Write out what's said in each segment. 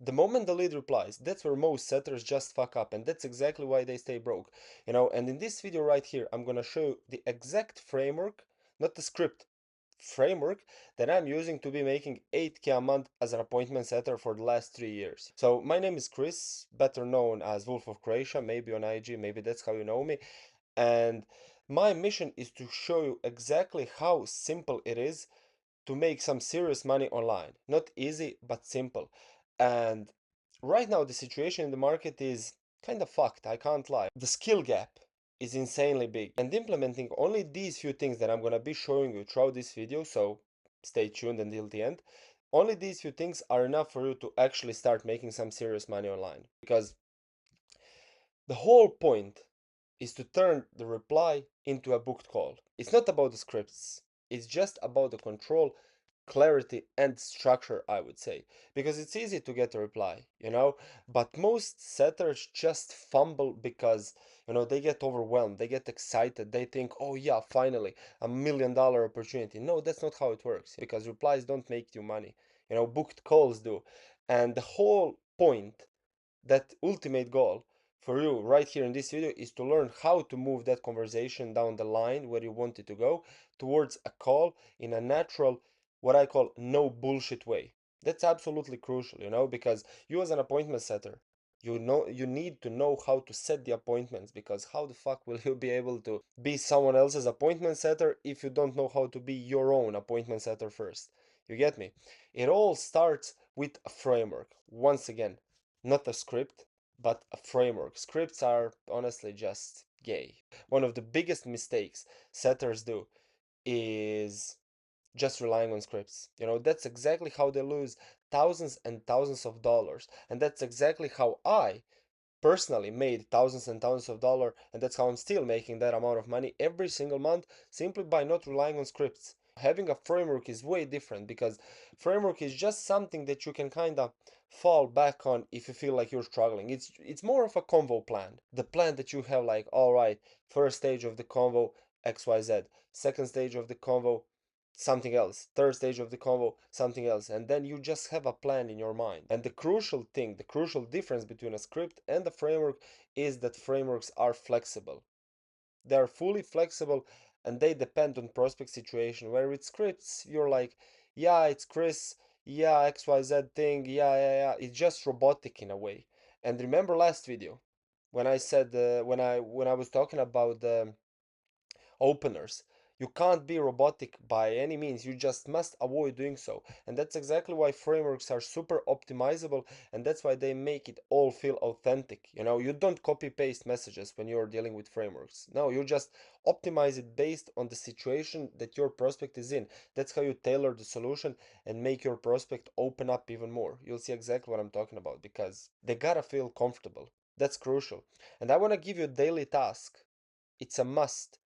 The moment the lead replies, that's where most setters just fuck up, and that's exactly why they stay broke. And in this video right here, I'm gonna show you the exact framework, not the script, framework that I'm using to be making 8K a month as an appointment setter for the last 3 years. So my name is Chris, better known as Wolf of Croatia, maybe on IG, maybe that's how you know me. And my mission is to show you exactly how simple it is to make some serious money online. Not easy, but simple. And right now, the situation in the market is kind of fucked, I can't lie. The skill gap is insanely big, and implementing only these few things that I'm gonna be showing you throughout this video, so stay tuned until the end. Only these few things are enough for you to actually start making some serious money online. Because the whole point is to turn the reply into a booked call. It's not about the scripts, it's just about the control, clarity, and structure, I would say. Because it's easy to get a reply, but most setters just fumble because, they get overwhelmed, they get excited, they think, oh yeah, finally, $1 million opportunity. No, that's not how it works because replies don't make you money. Booked calls do. And the whole point, that ultimate goal for you right here in this video, is to learn how to move that conversation down the line where you want it to go towards a call in a natural, what I call no bullshit way. That's absolutely crucial, because you as an appointment setter, you need to know how to set the appointments, because how the fuck will you be able to be someone else's appointment setter if you don't know how to be your own appointment setter first? You get me? It all starts with a framework. Once again, not a script, but a framework. Scripts are honestly just gay. One of the biggest mistakes setters do is just relying on scripts. That's exactly how they lose thousands and thousands of dollars. And that's exactly how I personally made thousands and thousands of dollars, and that's how I'm still making that amount of money every single month, simply by not relying on scripts. Having a framework is way different, because framework is just something that you can kind of fall back on if you feel like you're struggling. It's more of a convo plan, the plan that you have, like, all right, first stage of the convo XYZ, second stage of the convo something else, third stage of the convo something else, and then you just have a plan in your mind. And the crucial thing, the crucial difference between a script and a framework, is that frameworks are flexible. They are fully flexible, and they depend on prospect situation, where with scripts you're like, yeah, it's Chris, yeah, XYZ thing, yeah, it's just robotic in a way. And remember last video when I said, when I was talking about the openers. You can't be robotic by any means, you just must avoid doing so. And that's exactly why frameworks are super optimizable, and that's why they make it all feel authentic. You don't copy paste messages when you're dealing with frameworks. No, you just optimize it based on the situation that your prospect is in. That's how you tailor the solution and make your prospect open up even more. You'll see exactly what I'm talking about, because they gotta feel comfortable. That's crucial. And I want to give you a daily task. It's a must.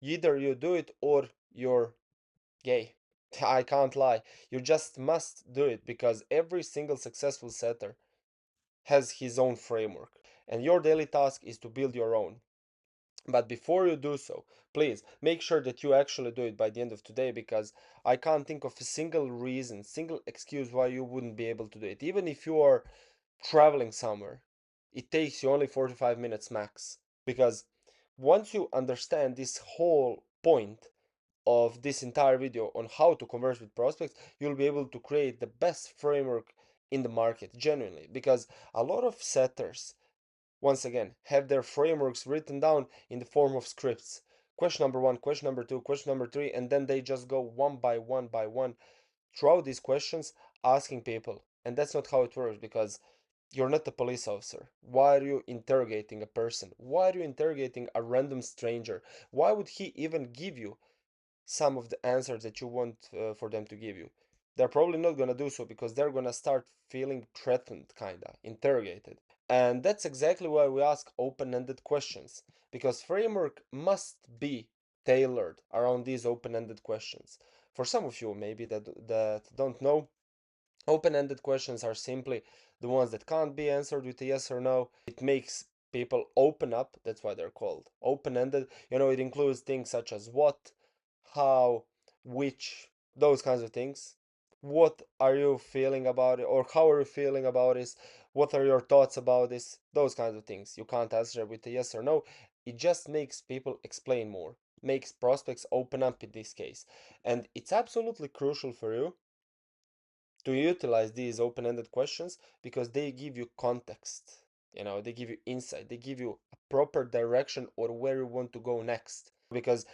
Either you do it or you're gay. I can't lie. You just must do it, because every single successful setter has his own framework. And your daily task is to build your own. But before you do so, please make sure that you actually do it by the end of today, because I can't think of a single reason, single excuse why you wouldn't be able to do it. Even if you are traveling somewhere, it takes you only 45 minutes max. Because once you understand this whole point of this entire video on how to converse with prospects, you'll be able to create the best framework in the market, genuinely. Because a lot of setters, once again, have their frameworks written down in the form of scripts. Question number one, question number two, question number three, and then they just go one by one throughout these questions, asking people. And that's not how it works, because you're not a police officer. Why are you interrogating a person? Why are you interrogating a random stranger? Why would he even give you some of the answers that you want for them to give you? They're probably not gonna do so, because they're gonna start feeling threatened, kinda, interrogated. And that's exactly why we ask open-ended questions, because framework must be tailored around these open-ended questions. For some of you maybe that don't know, open-ended questions are simply the ones that can't be answered with a yes or no. It makes people open up, that's why they're called open-ended. It includes things such as what, how, which, those kinds of things. what are you feeling about it, or how are you feeling about this, what are your thoughts about this, those kinds of things. You can't answer with a yes or no. It just makes people explain more, makes prospects open up in this case. And it's absolutely crucial for you to utilize these open-ended questions because they give you context, they give you insight, they give you a proper direction or where you want to go next. Because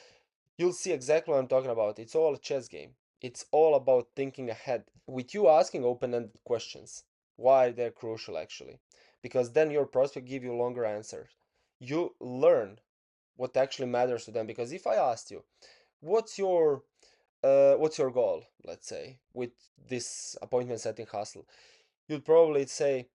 you'll see exactly what I'm talking about. It's all a chess game. It's all about thinking ahead. With you asking open-ended questions, why they're crucial actually. Because then your prospect give you longer answers. You learn what actually matters to them. Because if I asked you, what's your what's your goal, let's say, with this appointment setting hustle? You'd probably say,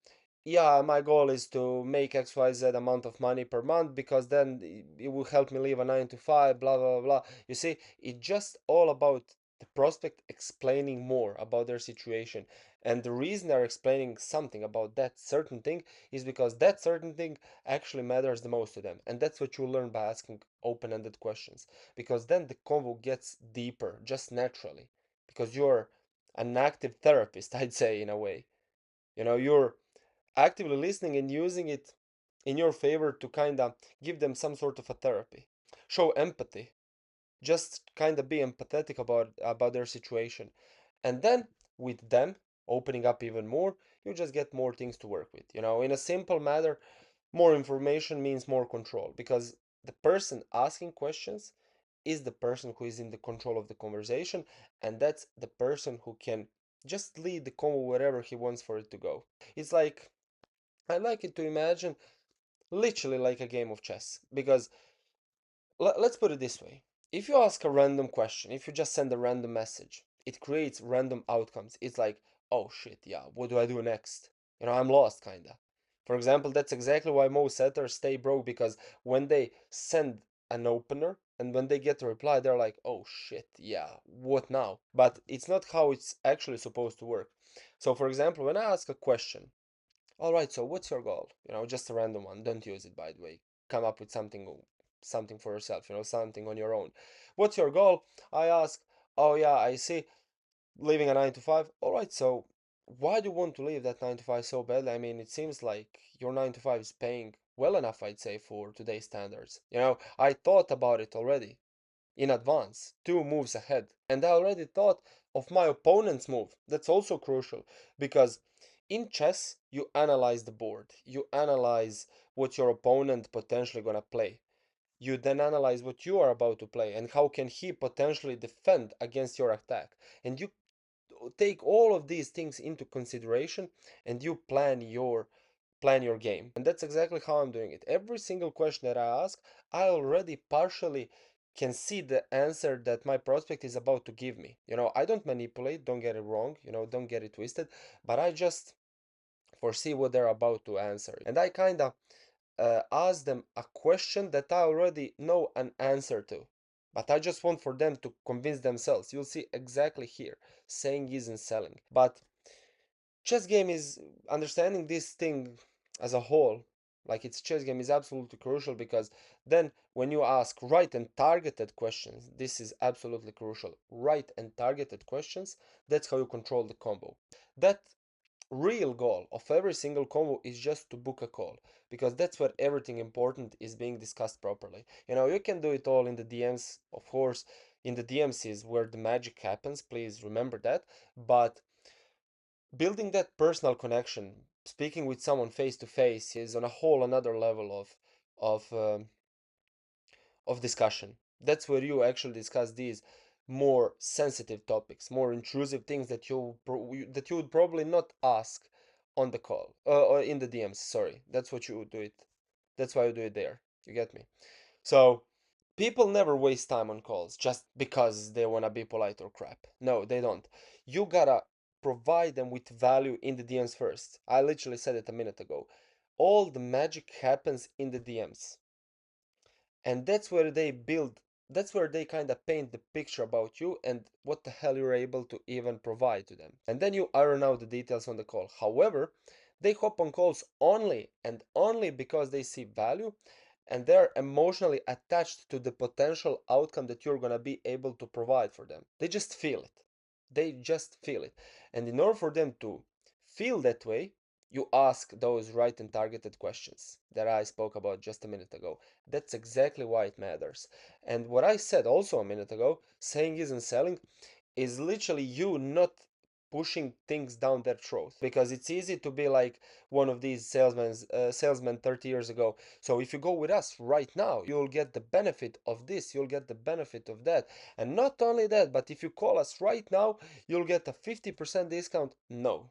yeah, my goal is to make XYZ amount of money per month because then it will help me live a 9 to 5, blah, blah, blah. You see, it's just all about the prospect explaining more about their situation. And the reason they're explaining something about that certain thing is because that certain thing actually matters the most to them. And that's what you learn by asking open-ended questions. Because then the convo gets deeper just naturally. Because you're an active therapist, I'd say, in a way. You're actively listening and using it in your favor to kind of give them some sort of a therapy. Show empathy. Just kind of be empathetic about their situation. And then with them opening up even more, you just get more things to work with. In a simple matter, more information means more control because the person asking questions is the person who is in the control of the conversation, and that's the person who can just lead the convo wherever he wants for it to go. It's like, I like it to imagine literally like a game of chess because let's put it this way. If you ask a random question, if you just send a random message, it creates random outcomes. It's like, oh shit, yeah, what do I do next? I'm lost, kinda. For example, that's exactly why most setters stay broke because when they send an opener and when they get a reply, they're like, oh shit, yeah, what now? But it's not how it's actually supposed to work. So, for example, when I ask a question, all right, so what's your goal? Just a random one. Don't use it, by the way. Come up with something for yourself, something on your own. What's your goal? I ask, oh yeah, I see. Living a 9 to 5. All right, so why do you want to leave that 9 to 5 so badly? I mean, it seems like your 9 to 5 is paying well enough, I'd say, for today's standards. I thought about it already in advance, 2 moves ahead. And I already thought of my opponent's move. That's also crucial because in chess, you analyze the board, you analyze what your opponent potentially gonna play. You then analyze what you are about to play and how can he potentially defend against your attack. And you take all of these things into consideration and you plan your game. And that's exactly how I'm doing it. Every single question that I ask, I already partially can see the answer that my prospect is about to give me. I don't manipulate, don't get it wrong, don't get it twisted, but I just foresee what they're about to answer. And I kind of ask them a question that I already know an answer to. But I just want for them to convince themselves. You'll see exactly here. Saying isn't selling. But chess game is understanding this thing as a whole, like it's chess game, is absolutely crucial because then when you ask right and targeted questions, this is absolutely crucial. Right and targeted questions, that's how you control the combo. That real goal of every single combo is just to book a call because that's where everything important is being discussed properly. You can do it all in the DMs, of course. In the DMs is where the magic happens, please remember that. But building that personal connection, speaking with someone face to face, is on a whole another level of of discussion. That's where you actually discuss these more sensitive topics, more intrusive things that you would probably not ask on the call or in the DMs. Sorry, that's what you would do it. That's why you do it there. You get me? So people never waste time on calls just because they wanna be polite or crap. No, they don't. You gotta provide them with value in the DMs first. I literally said it a minute ago. All the magic happens in the DMs, and that's where they kind of paint the picture about you and what the hell you're able to even provide to them, and then you iron out the details on the call. However, they hop on calls only and only because they see value and they're emotionally attached to the potential outcome that you're going to be able to provide for them. They just feel it. They just feel it. And in order for them to feel that way, you ask those right and targeted questions that I spoke about just a minute ago. That's exactly why it matters. And what I said also a minute ago, saying isn't selling, is literally you not pushing things down their throat, because it's easy to be like one of these salesmen 30 years ago. So if you go with us right now, you'll get the benefit of this, you'll get the benefit of that, and not only that, but if you call us right now, you'll get a 50% discount. No,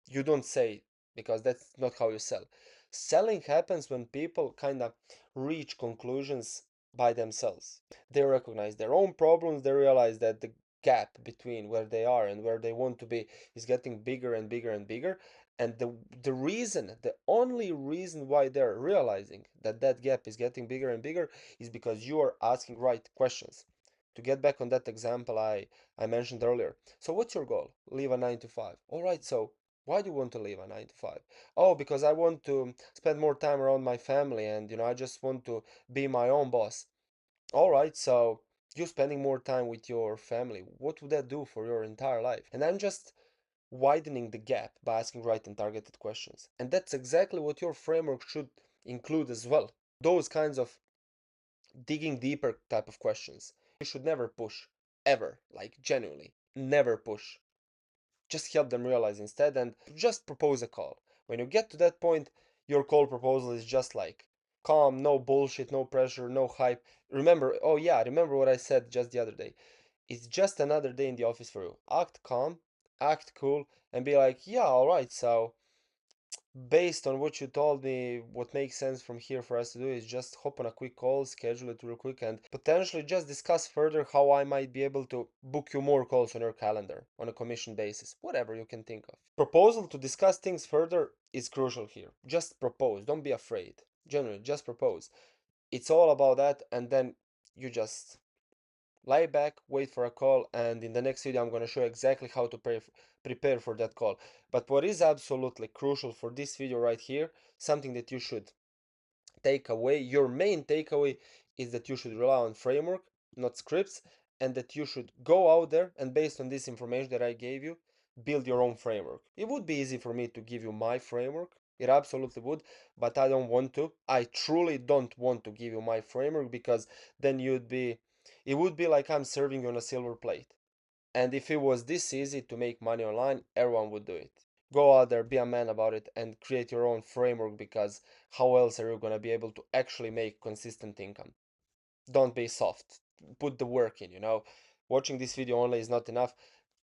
you don't say, because that's not how you sell. Selling happens when people kind of reach conclusions by themselves. They recognize their own problems, they realize that the gap between where they are and where they want to be is getting bigger and bigger and bigger. And the only reason why they're realizing that that gap is getting bigger and bigger is because you are asking right questions. To get back on that example I mentioned earlier. So what's your goal? Leave a 9 to 5. All right, so why do you want to leave a 9 to 5? Oh, because I want to spend more time around my family, and I just want to be my own boss. All right, so you spending more time with your family, what would that do for your entire life? And I'm just widening the gap by asking right and targeted questions. And that's exactly what your framework should include as well. Those kinds of digging deeper type of questions. You should never push, ever, like genuinely, never push. Just help them realize instead, and just propose a call. When you get to that point, your call proposal is just like calm, no bullshit, no pressure, no hype. Remember, oh yeah, remember what I said just the other day. It's just another day in the office for you. Act calm, act cool, and be like, yeah, all right, so based on what you told me, what makes sense from here for us to do is just hop on a quick call, schedule it real quick, and potentially just discuss further how I might be able to book you more calls on your calendar on a commission basis, whatever you can think of. Proposal to discuss things further is crucial here. Just propose, don't be afraid. Generally, just propose. It's all about that, and then you just lie back, wait for a call, and in the next video I'm going to show exactly how to prepare for that call. But what is absolutely crucial for this video right here, something that you should take away, your main takeaway, is that you should rely on framework, not scripts, and that you should go out there and, based on this information that I gave you, build your own framework. It would be easy for me to give you my framework, it absolutely would, but I don't want to. I truly don't want to give you my framework, because then it would be like I'm serving you on a silver plate. And if it was this easy to make money online, everyone would do it. Go out there, be a man about it, and create your own framework, because how else are you going to be able to actually make consistent income? Don't be soft. Put the work in. Watching this video only is not enough.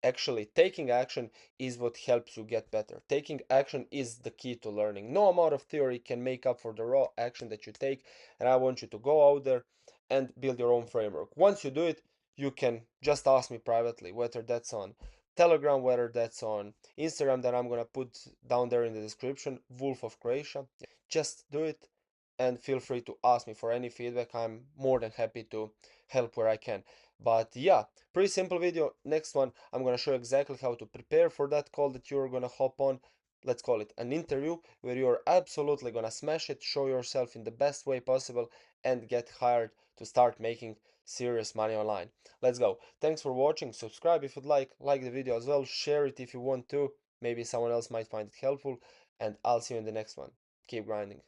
Actually, taking action is what helps you get better. Taking action is the key to learning. No amount of theory can make up for the raw action that you take, and I want you to go out there and build your own framework. Once you do it, you can just ask me privately, whether that's on Telegram, whether that's on Instagram, that I'm gonna put down there in the description, Wolf of Croatia. Just do it and feel free to ask me for any feedback. I'm more than happy to help where I can. But yeah, pretty simple video. Next one, I'm gonna show exactly how to prepare for that call that you're gonna hop on. Let's call it an interview, where you're absolutely gonna smash it, show yourself in the best way possible, and get hired to start making serious money online. Let's go. Thanks for watching. Subscribe if you'd like the video as well, share it if you want to. Maybe someone else might find it helpful, and I'll see you in the next one. Keep grinding.